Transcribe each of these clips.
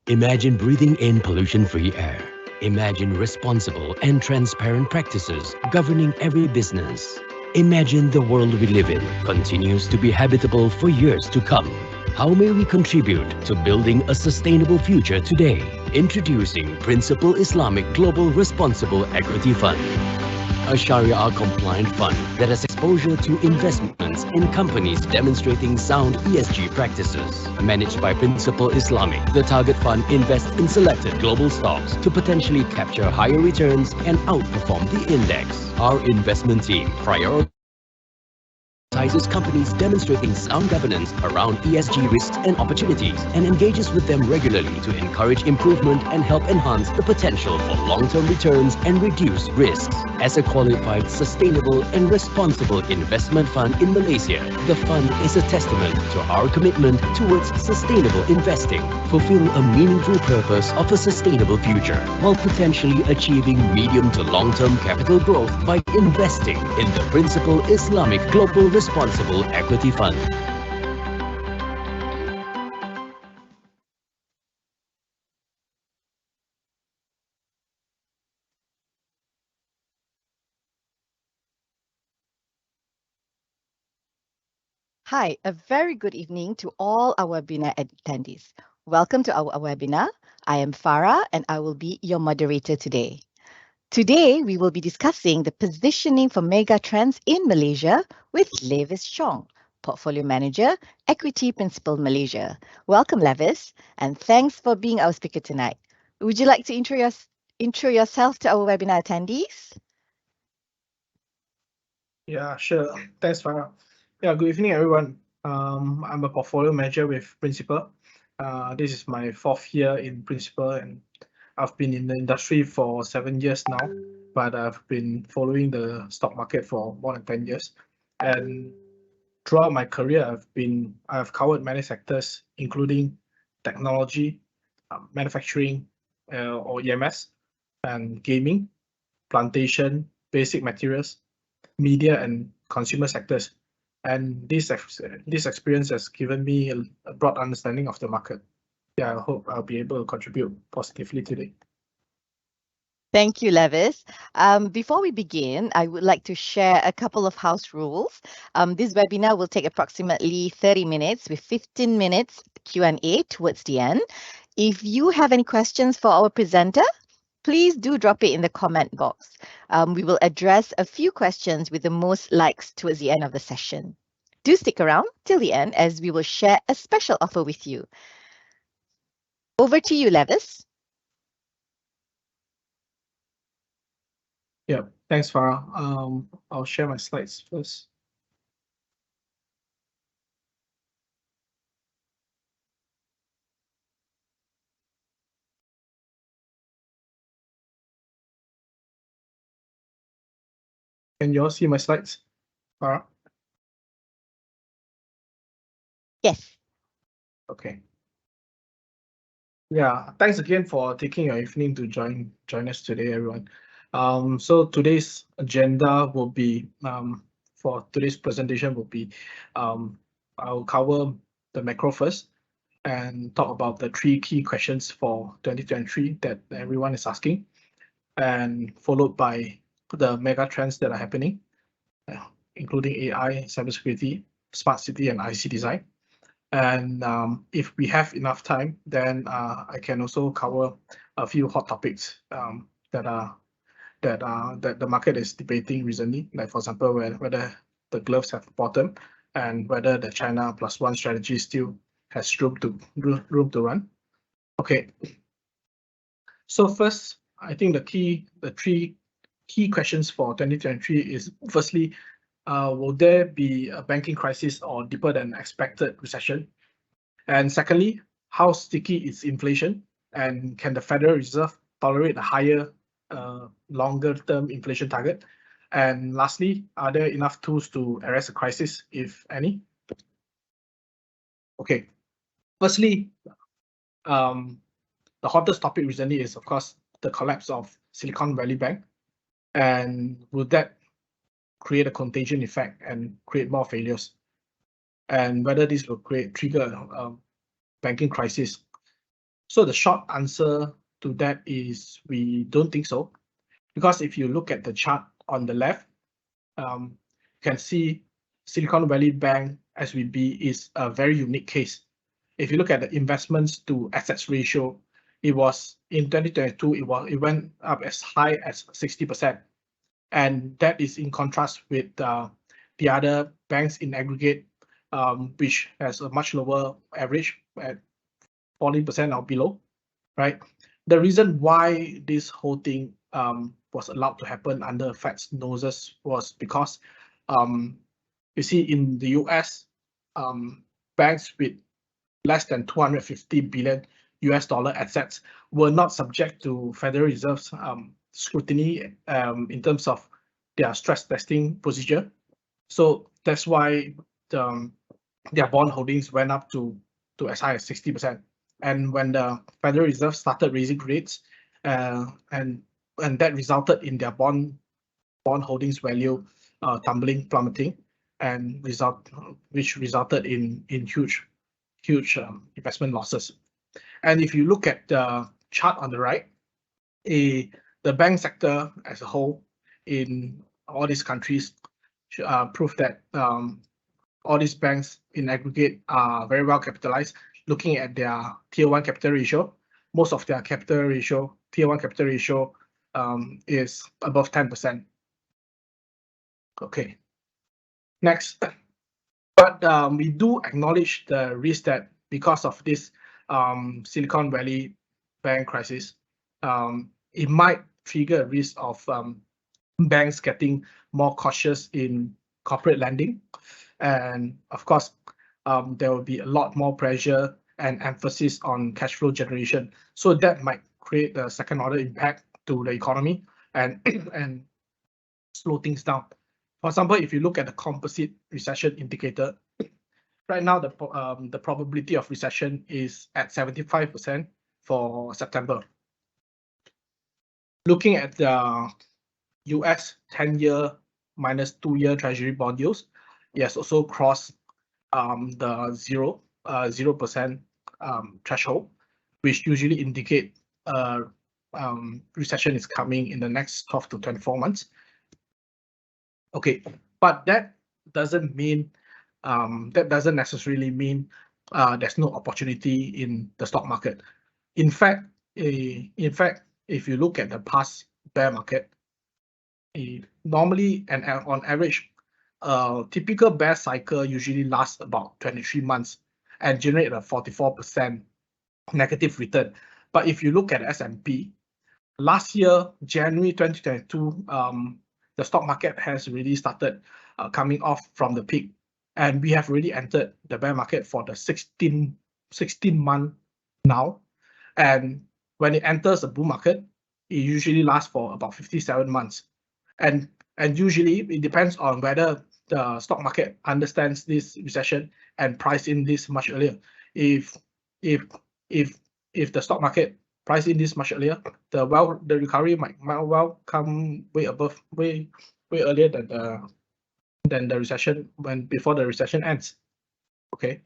Imagine breathing in pollution-free air. Imagine responsible and transparent practices governing every business. Imagine the world we live in continues to be habitable for years to come. How may we contribute to building a sustainable future today? Introducing Principal Islamic Global Responsible Equity Fund, a Sharia-compliant fund that has exposure to investments in companies demonstrating sound ESG practices. Managed by Principal Islamic, the target fund invests in selected global stocks to potentially capture higher returns and outperform the index. Our investment team prioritizes companies demonstrating sound governance around ESG risks and opportunities and engages with them regularly to encourage improvement and help enhance the potential for long-term returns and reduce risks. As a qualified, sustainable and responsible investment fund in Malaysia, the fund is a testament to our commitment towards sustainable investing, fulfill a meaningful purpose of a sustainable future, while potentially achieving medium to long-term capital growth by investing in the Principal Islamic Global Responsible Equity Fund. Hi, a very good evening to all our webinar attendees. Welcome to our webinar. I am Farah and I will be your moderator today. Today, we will be discussing the positioning for megatrends in Malaysia with Levis Chong, Portfolio Manager, Equity Principal Malaysia. Welcome, Levis, and thanks for being our speaker tonight. Would you like to intro yourself to our webinar attendees? Yeah, sure. Thanks, Farah. Yeah, good evening, everyone. I'm a portfolio manager with Principal. This is my 4th year in Principal, and I've been in the industry for 7 years now, but I've been following the stock market for more than 10 years. And throughout my career, I've covered many sectors, including technology, manufacturing, or EMS, and gaming, plantation, basic materials, media, and consumer sectors. And this experience has given me a broad understanding of the market. Yeah, I hope I'll be able to contribute positively today. Thank you, Levis. Before we begin, I would like to share a couple of house rules. This webinar will take approximately 30 minutes with 15 minutes Q&A towards the end. If you have any questions for our presenter, please do drop it in the comment box. We will address a few questions with the most likes towards the end of the session. Do stick around till the end as we will share a special offer with you. Over to you, Levis. Yeah, thanks, Farah. I'll share my slides first. Can you all see my slides, Farah? Yes. Okay. Yeah, thanks again for taking your evening to join us today, everyone. So today's agenda will be, for today's presentation will be, I'll cover the macro first and talk about the 3 key questions for 2023 that everyone is asking, and followed by the mega trends that are happening, including AI, cybersecurity, smart city, and IC design. And if we have enough time, then I can also cover a few hot topics that the market is debating recently, like for example, whether the gloves have bottomed and whether the China +1 strategy still has room to run. Okay. So first, I think the 3 key questions for 2023 is, firstly, will there be a banking crisis or deeper than expected recession? And secondly, how sticky is inflation? And can the Federal Reserve tolerate a higher, longer-term inflation target? And lastly, are there enough tools to arrest a crisis, if any? Okay. Firstly, the hottest topic recently is, of course, the collapse of Silicon Valley Bank, and would that create a contagion effect and create more failures, and whether this will trigger a banking crisis? So the short answer to that is we don't think so, because if you look at the chart on the left, you can see Silicon Valley Bank SVB is a very unique case. If you look at the investments to assets ratio, it was in 2022, it went up as high as 60%. And that is in contrast with the other banks in aggregate, which has a much lower average at 40% or below, right? The reason why this whole thing was allowed to happen under Fed's noses was because you see in the US, banks with less than 250 billion US dollar assets were not subject to Federal Reserve's scrutiny in terms of their stress testing procedure. So that's why their bond holdings went up to as high as 60%. And when the Federal Reserve started raising rates, and that resulted in their bond holdings value plummeting, and which resulted in huge investment losses. And if you look at the chart on the right, the bank sector as a whole in all these countries prove that all these banks in aggregate are very well capitalized. Looking at their tier 1 capital ratio, most of their capital ratio, tier 1 capital ratio, is above 10%. Okay. Next, but we do acknowledge the risk that because of this Silicon Valley Bank crisis, it might trigger a risk of banks getting more cautious in corporate lending. And of course, there will be a lot more pressure and emphasis on cash flow generation. So that might create a second order impact to the economy and and slow things down. For example, if you look at the composite recession indicator, right now the probability of recession is at 75% for September. Looking at the US 10-year minus 2-year Treasury bond yields, it has also crossed the 0% threshold, which usually indicate recession is coming in the next 12 to 24 months. Okay, but that doesn't mean that doesn't necessarily mean there's no opportunity in the stock market. In fact, if you look at the past bear market, normally and on average, typical bear cycle usually lasts about 23 months and generate a 44% negative return. But if you look at S&P, last year, January 2022, the stock market has really started coming off from the peak, and we have already entered the bear market for the 16 month now. And when it enters the bull market, it usually lasts for about 57 months. And usually it depends on whether the stock market understands this recession and price in this much earlier. If the stock market price in this much earlier, the recovery might well come way earlier than the recession before the recession ends. Okay.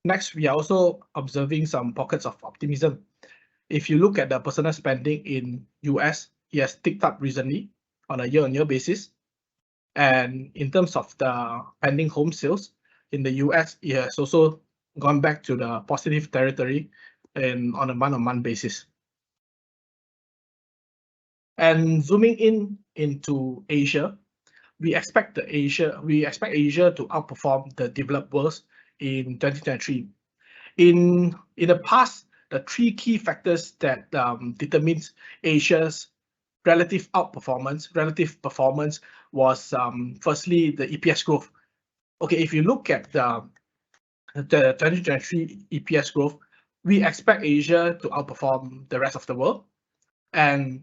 Next, we are also observing some pockets of optimism. If you look at the personal spending in US, it has ticked up recently on a year-on-year basis. And in terms of the pending home sales in the US, it has also gone back to the positive territory on a month-on-month basis. And zooming into Asia, we expect Asia to outperform the developed world in 2023. In the past, the three key factors that determines Asia's relative performance was firstly the EPS growth. Okay, if you look at the 2023 EPS growth, we expect Asia to outperform the rest of the world. And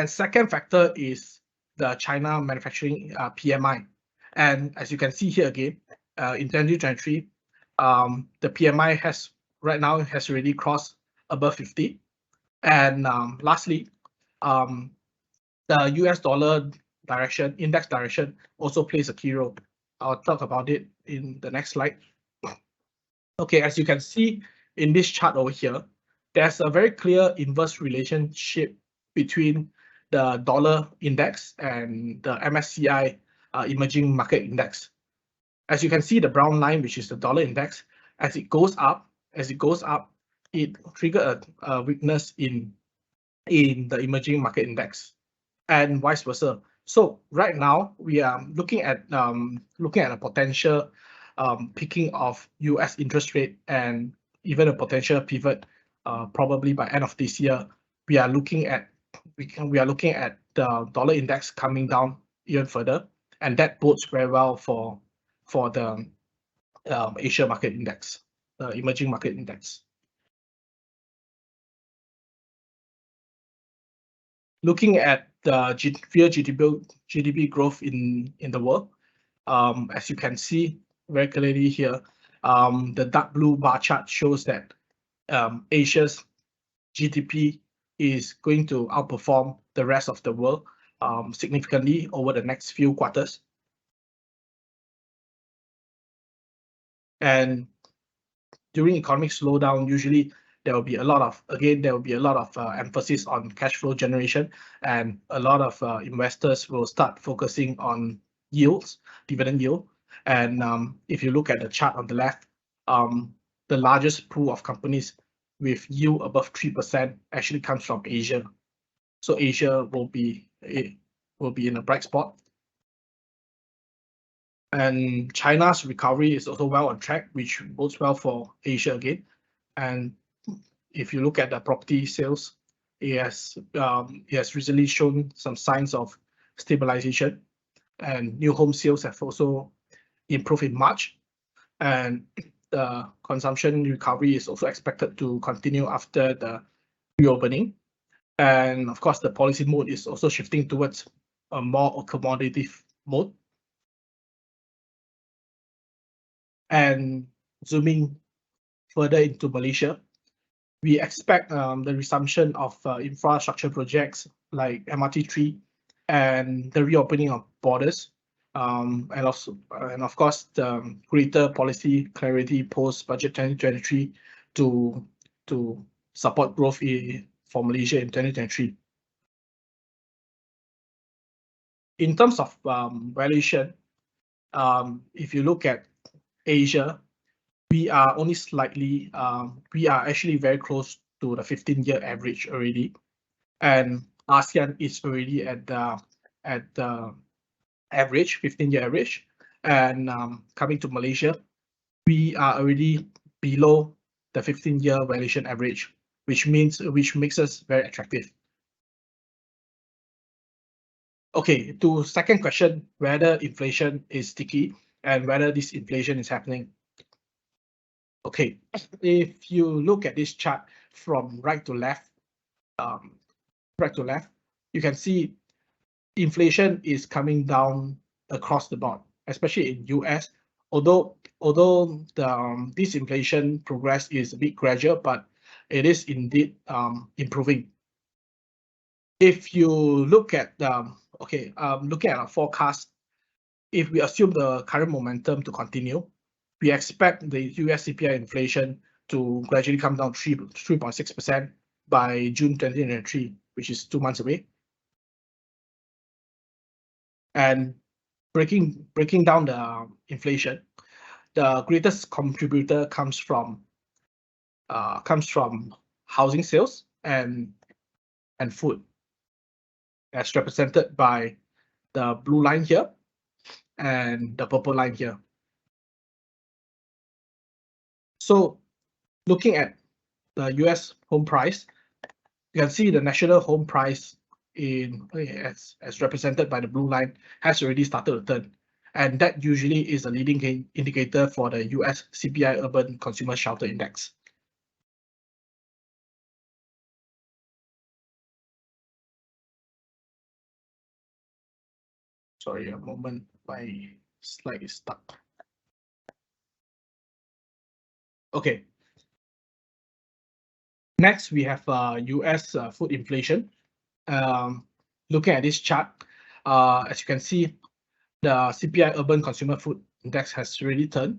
second factor is the China manufacturing PMI. And as you can see here again, in 2023, the PMI has already crossed above 50. And lastly, the US dollar direction, index direction, also plays a key role. I'll talk about it in the next slide. Okay, as you can see in this chart over here, there's a very clear inverse relationship between the dollar index and the MSCI emerging market index. As you can see, the brown line, which is the dollar index, as it goes up, it triggers a weakness in the emerging market index, and vice versa. So right now we are looking at a potential peaking of U.S. interest rate and even a potential pivot, probably by end of this year. We are looking at the dollar index coming down even further, and that bodes very well for the Asia market index, the emerging market index. Looking at the real GDP growth in the world, as you can see very clearly here, the dark blue bar chart shows that Asia's GDP is going to outperform the rest of the world significantly over the next few quarters. And during economic slowdown, usually there will be a lot of emphasis on cash flow generation, and a lot of investors will start focusing on yields, dividend yield. And if you look at the chart on the left, the largest pool of companies with yield above 3% actually comes from Asia. So Asia will be in a bright spot. And China's recovery is also well on track, which bodes well for Asia again. And if you look at the property sales, it has recently shown some signs of stabilization, and new home sales have also improved in March. And the consumption recovery is also expected to continue after the reopening. And of course, the policy mode is also shifting towards a more accommodative mode. And zooming further into Malaysia, we expect the resumption of infrastructure projects like MRT3 and the reopening of borders, and of course the greater policy clarity post budget 2023 to support growth for Malaysia in 2023. In terms of valuation, if you look at Asia, we are only slightly, we are actually very close to the 15-year average already, and ASEAN is already at the average 15-year average, and coming to Malaysia, we are already below the 15-year valuation average, which makes us very attractive. Okay, to second question, whether inflation is sticky and whether this inflation is happening. Okay, if you look at this chart from right to left, you can see inflation is coming down across the board, especially in US. Although the disinflation progress is a bit gradual, but it is indeed improving. If you look at looking at our forecast, if we assume the current momentum to continue, we expect the US CPI inflation to gradually come down 3.6% by June 2023, which is 2 months away. And breaking down the inflation, the greatest contributor comes from housing sales and food, as represented by the blue line here and the purple line here. So looking at the US home price, you can see the national home price as represented by the blue line has already started to turn, and that usually is a leading indicator for the US CPI Urban Consumer Shelter Index. Sorry, a moment, my slide is stuck. Okay. Next, we have US food inflation. Looking at this chart, as you can see, the CPI Urban Consumer Food Index has really turned,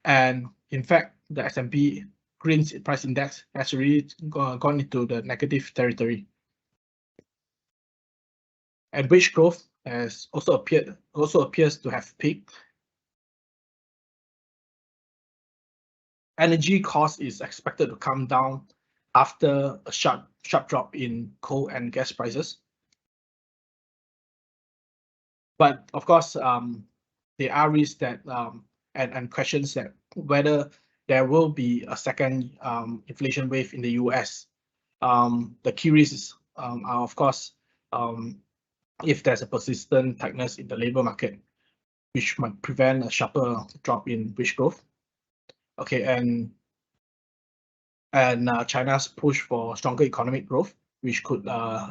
and in fact, the S&P Green Price Index has really gone into the negative territory. And wage growth has also appears to have peaked. Energy cost is expected to come down after a sharp drop in coal and gas prices. But of course, there are risks that and questions that whether there will be a second inflation wave in the US. The key risks are, of course, if there's a persistent tightness in the labor market, which might prevent a sharper drop in wage growth. Okay, and China's push for stronger economic growth, which could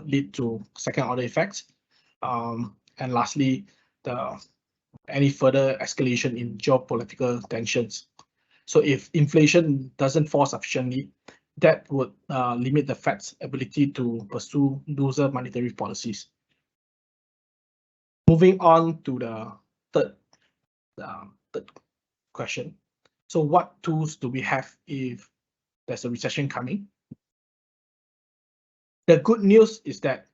lead to second-order effects. And lastly, any further escalation in geopolitical tensions. So if inflation doesn't fall sufficiently, that would limit the Fed's ability to pursue looser monetary policies. Moving on to the third question. So what tools do we have if there's a recession coming? The good news is that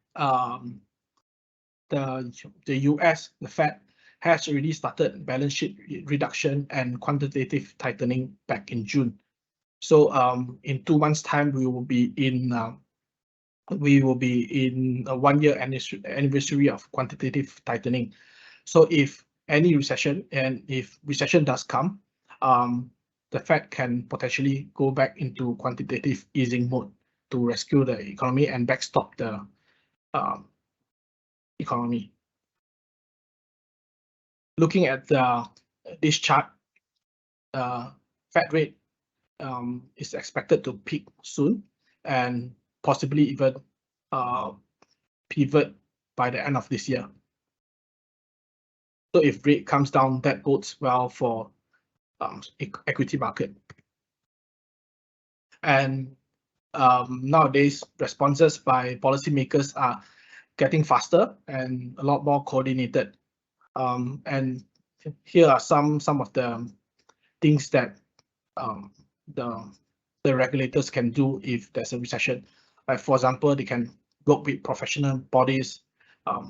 the US, the Fed, has already started balance sheet reduction and quantitative tightening back in June. So in 2 months' time, we will be in a 1-year anniversary of quantitative tightening. So if any recession, and if recession does come, the Fed can potentially go back into quantitative easing mode to rescue the economy and backstop the economy. Looking at this chart, Fed rate is expected to peak soon and possibly even pivot by the end of this year. So if rate comes down, that bodes well for equity market. And nowadays, responses by policymakers are getting faster and a lot more coordinated. And here are some of the things that the regulators can do if there's a recession. Like, for example, they can work with professional bodies,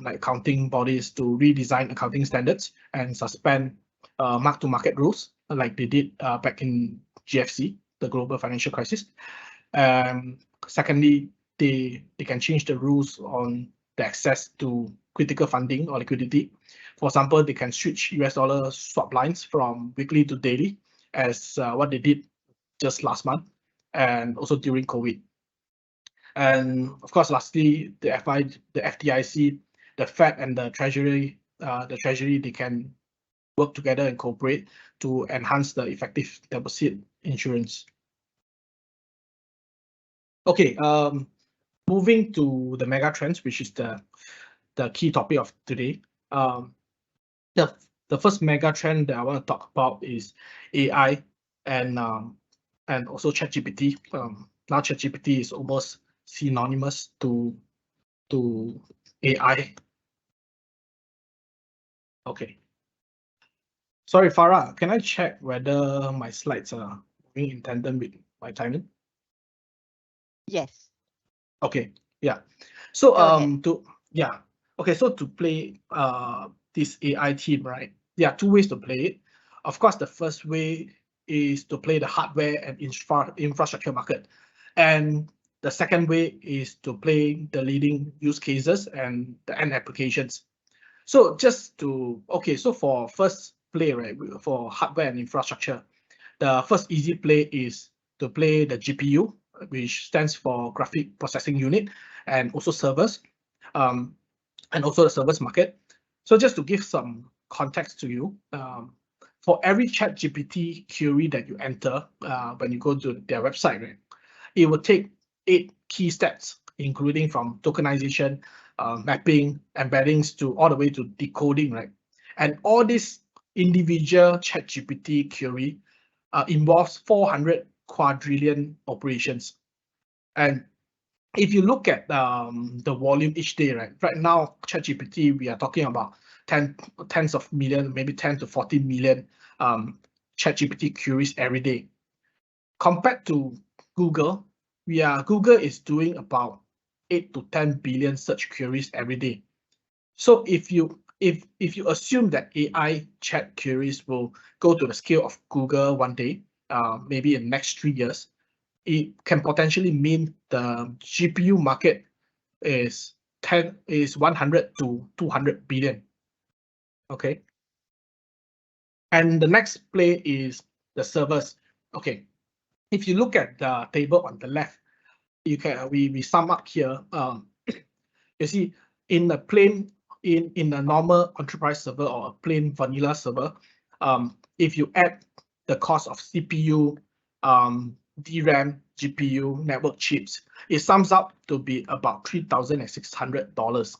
like accounting bodies, to redesign accounting standards and suspend mark-to-market rules, like they did back in GFC, the global financial crisis. Secondly, they can change the rules on the access to critical funding or liquidity. For example, they can switch US dollar swap lines from weekly to daily, as what they did just last month, and also during COVID. And of course, lastly, the FDIC, the Fed, and the Treasury, they can work together and cooperate to enhance the effective deposit insurance. Okay, moving to the mega trends, which is the key topic of today. The first mega trend that I want to talk about is AI and also ChatGPT. Now ChatGPT is almost synonymous to AI. Okay. Sorry, Farah, can I check whether my slides are moving in tandem with my timing? Yes. Okay, yeah. So Go ahead. okay, so to play this AI team, right? There are 2 ways to play it. Of course, the first way is to play the hardware and infrastructure market, and the second way is to play the leading use cases and the end applications. So so for first play, right, for hardware and infrastructure, the first easy play is to play the GPU, which stands for graphic processing unit, and also servers, and also the servers market. So just to give some context to you, for every ChatGPT query that you enter when you go to their website, right, it will take 8 key steps, including from tokenization, mapping, embeddings, to all the way to decoding, right? And all this individual ChatGPT query involves 400 quadrillion operations. And if you look at the volume each day, right now, ChatGPT, we are talking about tens of million, maybe 10 to 14 million ChatGPT queries every day. Compared to Google, Google is doing about 8 to 10 billion search queries every day. So if you assume that AI chat queries will go to the scale of Google one day, maybe in the next 3 years, it can potentially mean the GPU market is 100 to 200 billion. Okay. And the next play is the servers. Okay. If you look at the table on the left, you can we sum up here. You see, in a normal enterprise server or a plain vanilla server, if you add the cost of CPU, DRAM, GPU, network chips, it sums up to be about $3,600.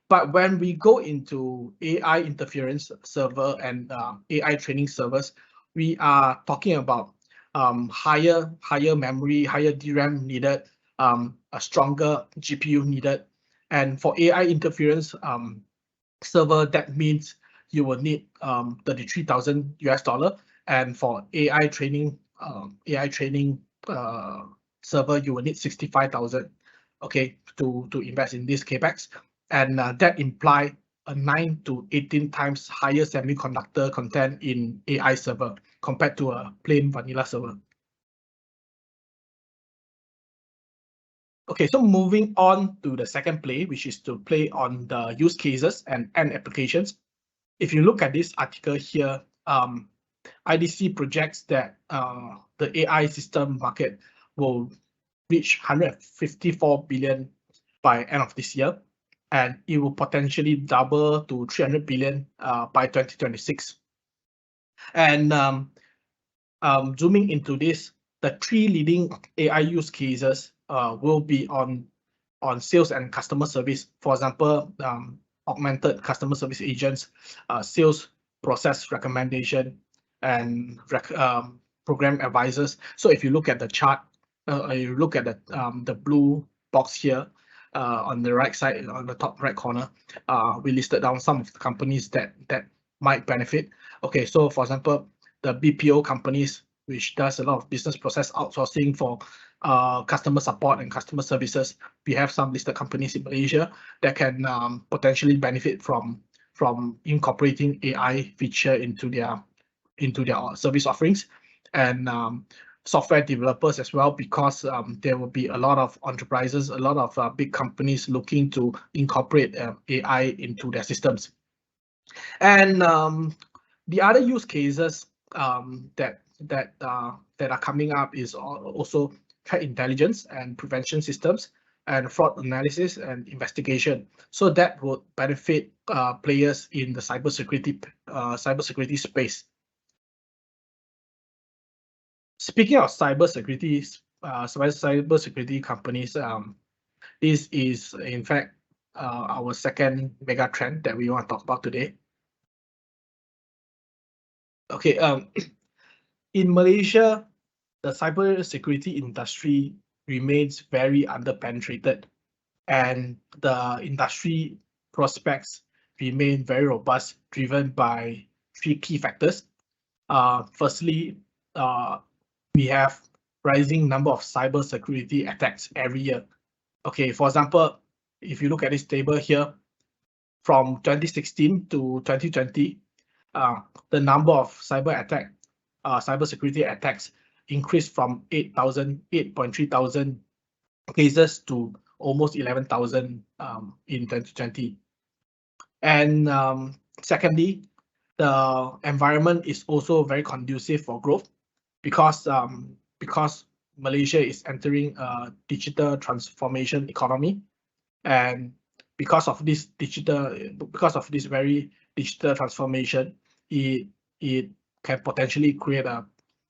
But when we go into AI interference server and AI training servers, we are talking about higher memory, higher DRAM needed, a stronger GPU needed. And for AI interference server, that means you will need 33,000 US dollar. And for AI training server, you will need 65,000, okay, to invest in this capex. And that imply a 9 to 18 times higher semiconductor content in AI server compared to a plain vanilla server. Okay, so moving on to the second play, which is to play on the use cases and end applications. If you look at this article here, IDC projects that the AI system market will reach 154 billion by end of this year, and it will potentially double to 300 billion by 2026. And zooming into this, the three leading AI use cases will be on sales and customer service. For example, augmented customer service agents, sales process recommendation, and program advisors. So if you look at the chart, you look at the blue box here on the right side, on the top right corner, we listed down some of the companies that might benefit. Okay, so for example, the BPO companies, which does a lot of business process outsourcing for customer support and customer services. We have some listed companies in Malaysia that can potentially benefit from incorporating AI feature into their service offerings, and software developers as well, because there will be a lot of enterprises, a lot of big companies looking to incorporate AI into their systems. And the other use cases that are coming up is also threat intelligence and prevention systems, and fraud analysis and investigation. So that would benefit players in the cybersecurity space. Speaking of cybersecurity companies, this is in fact our second mega trend that we want to talk about today. Okay, in Malaysia, the cybersecurity industry remains very underpenetrated, and the industry prospects remain very robust, driven by three key factors. Firstly, we have rising number of cybersecurity attacks every year. Okay, for example, if you look at this table here, from 2016 to 2020, the number of cybersecurity attacks increased from 8.3 thousand cases to almost 11,000 in 2020. And secondly, the environment is also very conducive for growth, because Malaysia is entering a digital transformation economy, and because of this very digital transformation, it can potentially create a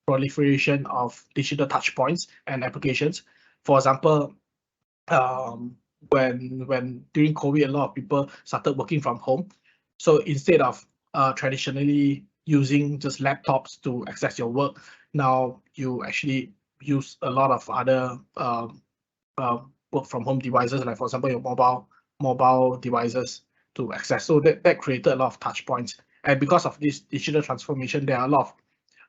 proliferation of digital touch points and applications. For example, when during COVID, a lot of people started working from home. So instead of traditionally using just laptops to access your work, now you actually use a lot of other work from home devices, like for example your mobile devices to access. So that created a lot of touch points. And because of this digital transformation, there are a lot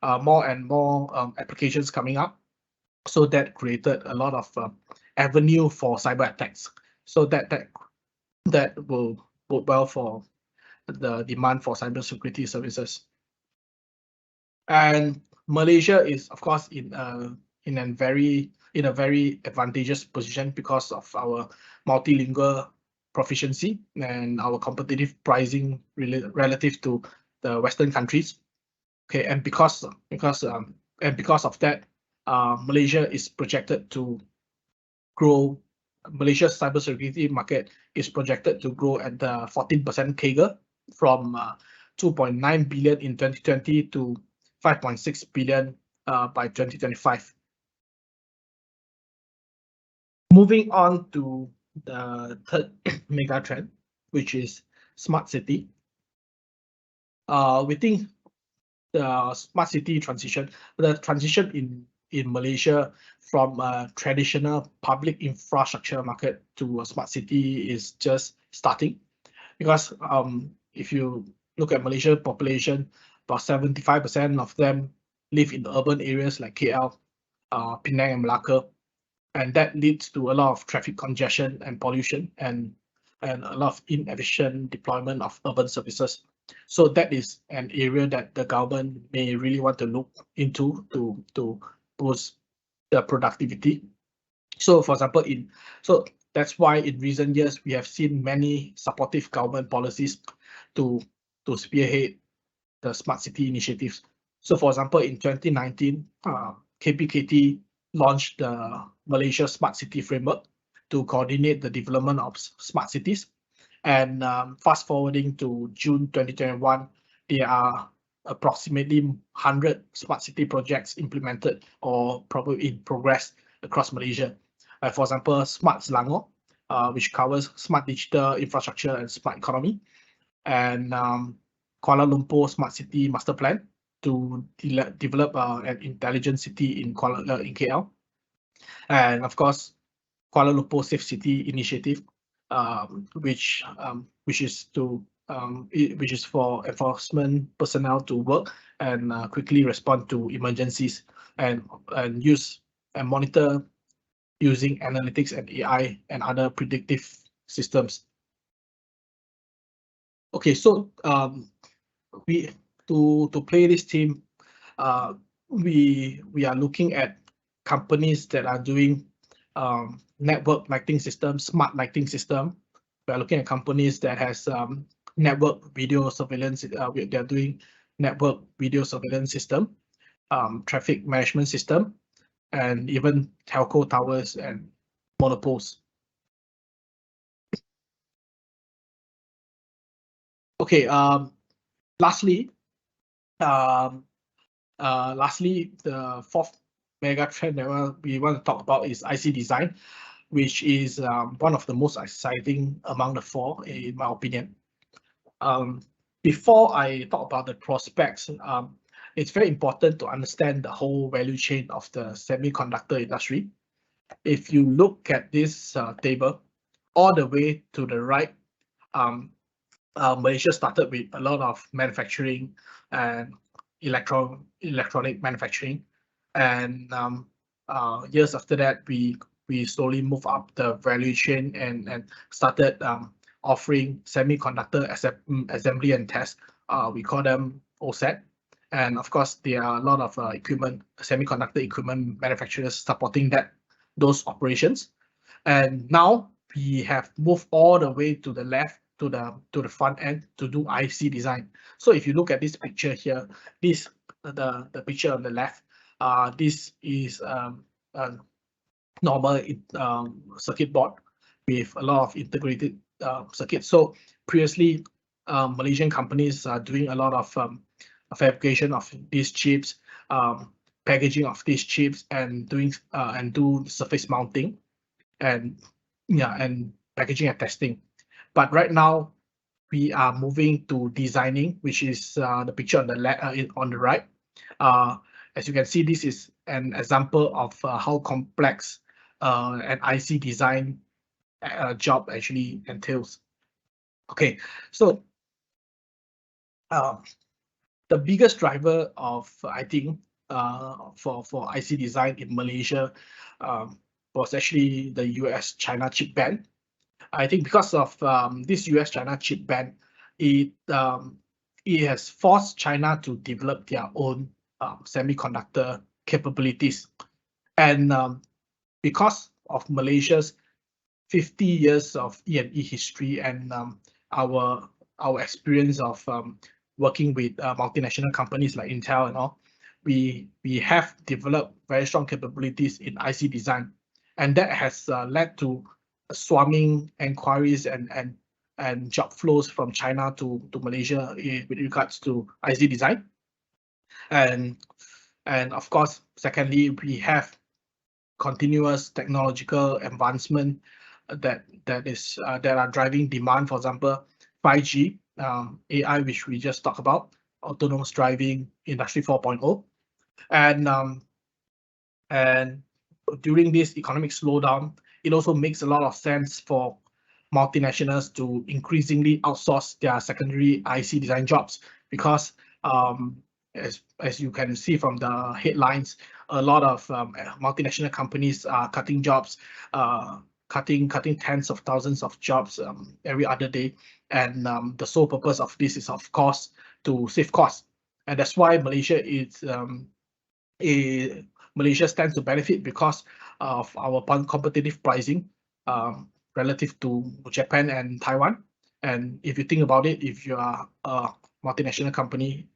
of more and more applications coming up. So that created a lot of avenue for cyber attacks. So that will bode well for the demand for cybersecurity services. And Malaysia is, of course, in a very advantageous position because of our multilingual proficiency and our competitive pricing relative to the Western countries. Okay, and because of that, Malaysia is projected to grow. Malaysia's cybersecurity market is projected to grow at the 14% CAGR from 2.9 billion in 2020 to 5.6 billion by 2025. Moving on to the third mega trend, which is smart city. We think the smart city transition, the transition in Malaysia from a traditional public infrastructure market to a smart city is just starting. Because if you look at Malaysia population, about 75% of them live in the urban areas like KL, Penang and Malacca, and that leads to a lot of traffic congestion and pollution and a lot of inefficient deployment of urban services. So that is an area that the government may really want to look into to boost the productivity. So for example, so that's why in recent years we have seen many supportive government policies to spearhead the smart city initiatives. So for example, in 2019, KPKT launched the Malaysia Smart City Framework to coordinate the development of smart cities. And fast forwarding to June 2021, there are approximately 100 smart city projects implemented or probably in progress across Malaysia. For example, Smart Selangor, which covers smart digital infrastructure and smart economy, and Kuala Lumpur Smart City Master Plan to develop an intelligent city in KL, and of course Kuala Lumpur Safe City Initiative, which is for enforcement personnel to work and quickly respond to emergencies and use and monitor using analytics and AI and other predictive systems. Okay, so we to play this team, we are looking at companies that are doing network lighting system, smart lighting system. We are looking at companies that has network video surveillance. They're doing network video surveillance system, traffic management system, and even telco towers and monopoles. Okay. Lastly, the fourth mega trend that we want to talk about is IC design, which is one of the most exciting among the four, in my opinion. Before I talk about the prospects, it's very important to understand the whole value chain of the semiconductor industry. If you look at this table, all the way to the right, Malaysia started with a lot of manufacturing and electronic manufacturing, and years after that, we slowly move up the value chain and started offering semiconductor assembly and test. We call them OSAT, and of course there are a lot of semiconductor equipment manufacturers supporting those operations. And now we have moved all the way to the left, to the front end, to do IC design. So if you look at this picture here, the picture on the left, this is a normal circuit board with a lot of integrated circuits. So previously, Malaysian companies are doing a lot of fabrication of these chips, packaging of these chips, and do surface mounting, and packaging and testing. But right now, we are moving to designing, which is the picture on the left, on the right. As you can see, this is an example of how complex an IC design job actually entails. Okay, so the biggest driver of, I think, for IC design in Malaysia was actually the US-China chip ban. I think because of this US-China chip ban, it has forced China to develop their own semiconductor capabilities. And because of Malaysia's 50 years of E&E history and our experience of working with multinational companies like Intel and all, we have developed very strong capabilities in IC design, and that has led to swarming inquiries and job flows from China to Malaysia with regards to IC design. And of course, secondly, we have continuous technological advancement that are driving demand. For example, 5G, AI, which we just talked about, autonomous driving, Industry 4.0, and during this economic slowdown, it also makes a lot of sense for multinationals to increasingly outsource their secondary IC design jobs because as you can see from the headlines, a lot of multinational companies are cutting jobs, cutting tens of thousands of jobs every other day, and the sole purpose of this is, of course, to save costs, and that's why Malaysia stands to benefit because of our competitive pricing relative to Japan and Taiwan. And if you think about it, if you are a multinational company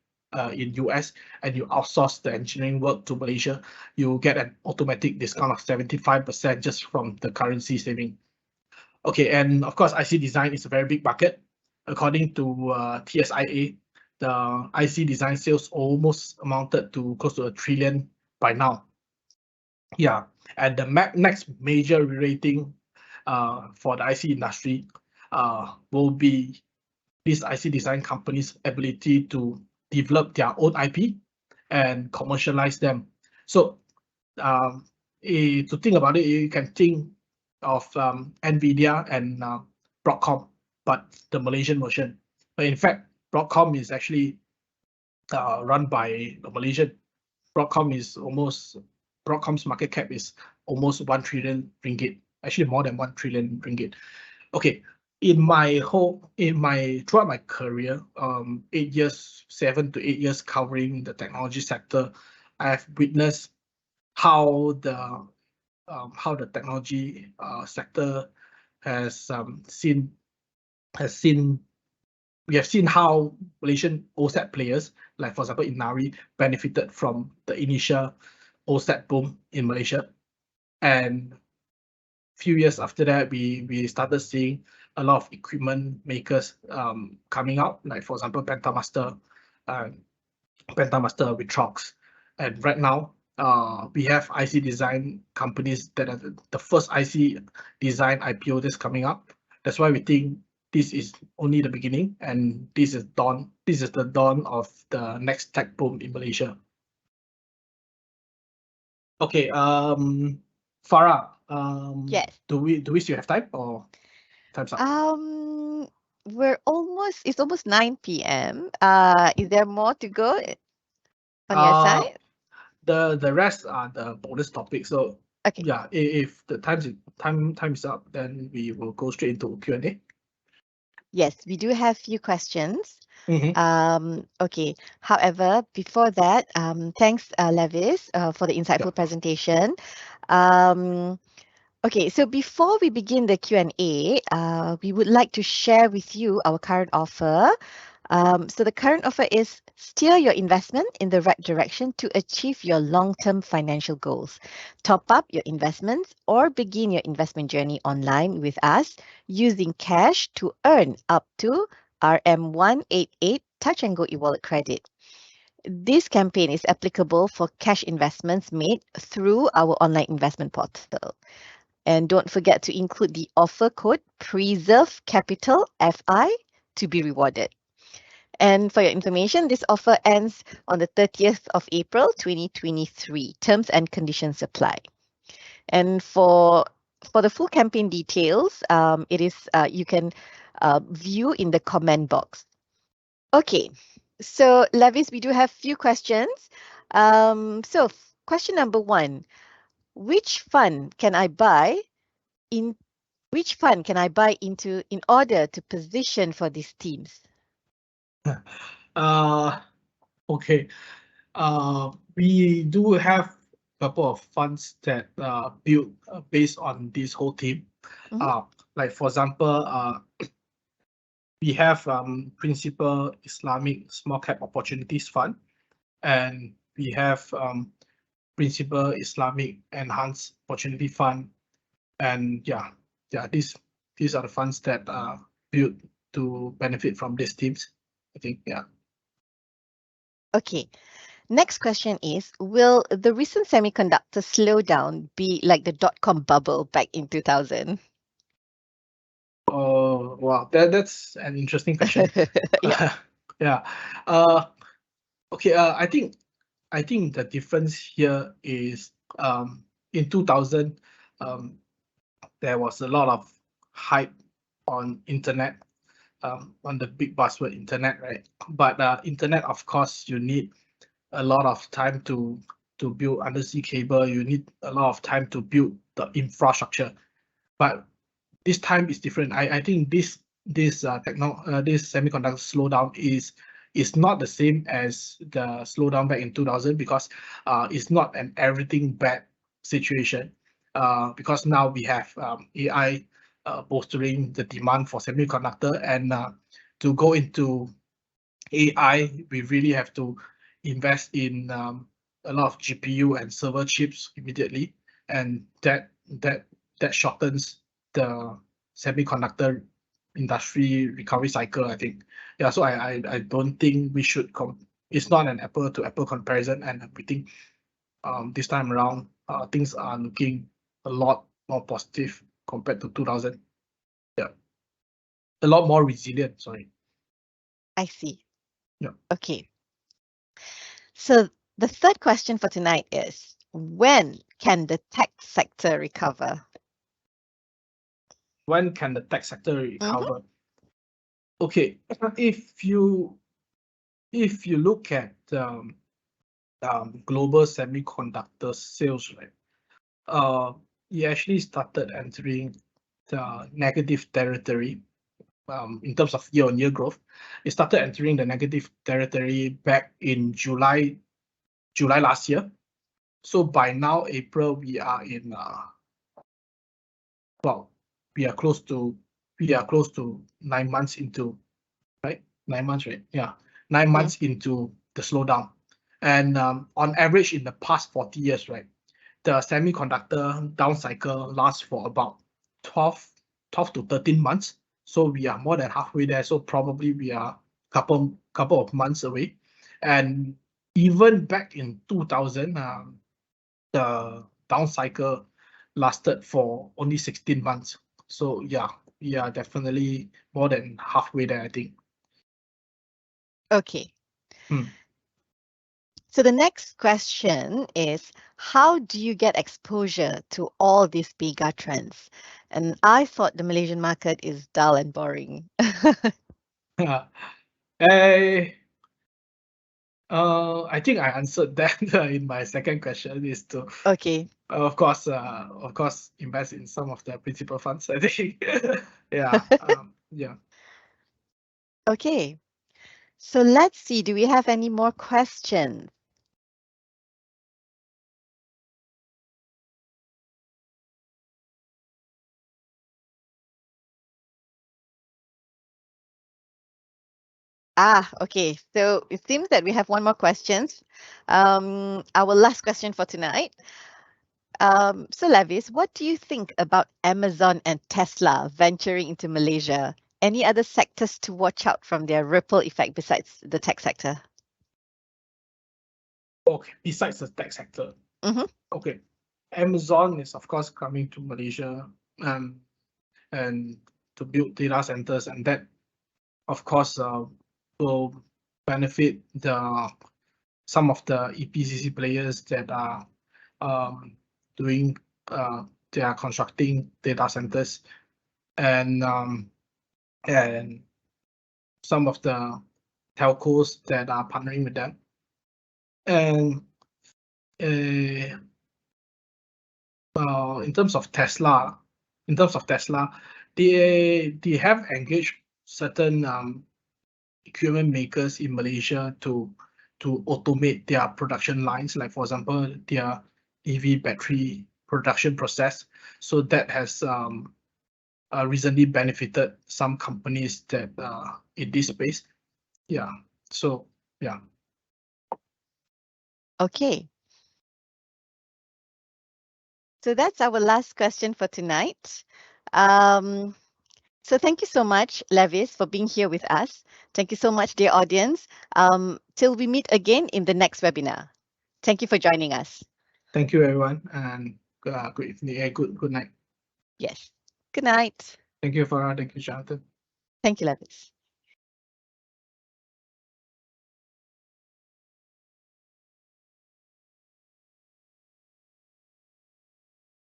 in US and you outsource the engineering work to Malaysia, you get an automatic discount of 75% just from the currency saving. Okay, and of course, IC design is a very big bucket. According to TSIA, the IC design sales almost amounted to close to $1 trillion by now. Yeah, and the next major rating for the IC industry will be these IC design companies' ability to develop their own IP and commercialize them. So to think about it, you can think of NVIDIA and Broadcom, but the Malaysian version. But in fact, Broadcom is actually run by a Malaysian. Broadcom's market cap is almost 1 trillion ringgit, actually more than 1 trillion ringgit. Okay, throughout my career, 7 to 8 years covering the technology sector, I have witnessed how the technology sector has seen we have seen how Malaysian OSAT players, like for example Inari, benefited from the initial OSAT boom in Malaysia, and few years after that, we started seeing a lot of equipment makers coming out, like for example Pentamaster with Trox, and right now we have IC design companies that are the first IC design IPO that's coming up. That's why we think this is only the beginning, and this is the dawn of the next tech boom in Malaysia. Okay, Farah, Yes. do we still have time or time's up? It's almost 9 p.m. Is there more to go on your side? The rest are the bonus topics. So Okay. yeah, if the time is up, then we will go straight into Q&A. Yes, we do have few questions. Mm-hmm. Okay. However, before that, thanks, Levis, for the insightful presentation. Okay, so before we begin the Q&A, we would like to share with you our current offer. So the current offer is steer your investment in the right direction to achieve your long-term financial goals. Top up your investments or begin your investment journey online with us using cash to earn up to RM188 Touch and Go e-wallet credit. This campaign is applicable for cash investments made through our online investment portal. And don't forget to include the offer code Preserve Capital FI to be rewarded. And for your information, this offer ends on the 30th of April 2023. Terms and conditions apply. And for the full campaign details, it is you can view in the comment box. Okay, so Levis, we do have few questions. So question number 1, which fund can I buy in into in order to position for these teams? Okay. We do have a couple of funds that built based on this whole team. Mhm. Like for example, we have Principal Islamic Small Cap Opportunities Fund, and we have Principal Islamic Enhanced Opportunity Fund, and yeah, these are the funds that are built to benefit from these teams. I think, yeah. Okay. Next question is, will the recent semiconductor slowdown be like the dot-com bubble back in 2000? Oh, wow, that's an interesting question. Yeah. Yeah. Okay. I think the difference here is in 2000 there was a lot of hype on internet, on the big buzzword internet, right? But internet, of course, you need a lot of time to build undersea cable. You need a lot of time to build the infrastructure. But this time is different. I think this semiconductor slowdown is not the same as the slowdown back in 2000, because it's not an everything bad situation, because now we have AI bolstering the demand for semiconductor, and to go into AI, we really have to invest in a lot of GPU and server chips immediately, and that shortens the semiconductor industry recovery cycle, I think. Yeah, so I don't think we should it's not an apple to apple comparison, and we think this time around things are looking a lot more positive compared to 2000. Yeah, a lot more resilient. Sorry. I see. Yeah. Okay. So the third question for tonight is, when can the tech sector recover? When can the tech sector Mhm. recover? Okay, if you look at global semiconductor sales, right, it actually started entering the negative territory in terms of year-on-year growth. It started entering the negative territory back in July last year. So by now, April, we are in well, we are close to 9 months into, right? 9 months, right? Yeah, 9 months into the slowdown. And on average, in the past 40 years, right, the semiconductor down cycle lasts for about 12 to 13 months. So we are more than halfway there. So probably we are couple of months away. And even back in 2000, the down cycle lasted for only 16 months. So yeah, we are definitely more than halfway there, I think. Okay. Hmm. So the next question is, how do you get exposure to all these mega trends? And I thought the Malaysian market is dull and boring. I I think I answered that in my second question, is to Okay. of course invest in some of the principal funds, I think. Yeah. Yeah. Okay. So let's see, do we have any more questions? Okay. So it seems that we have one more question. Our last question for tonight. So Levis, what do you think about Amazon and Tesla venturing into Malaysia? Any other sectors to watch out from their ripple effect besides the tech sector? Okay, besides the tech sector. Mm-hmm. Okay. Amazon is of course coming to Malaysia, and to build data centers, and that of course will benefit some of the EPCC players that are um, doing they are constructing data centers, and some of the telcos that are partnering with them. And in terms of Tesla, they have engaged certain equipment makers in Malaysia to automate their production lines, like for example their EV battery production process. So that has recently benefited some companies that in this space. Yeah. So yeah. Okay. So that's our last question for tonight. So thank you so much, Levis, for being here with us. Thank you so much, dear audience. Till we meet again in the next webinar. Thank you for joining us. Thank you, everyone, and good evening. Good night. Yes. Good night. Thank you, Farah. Thank you, Jonathan. Thank you, Levis.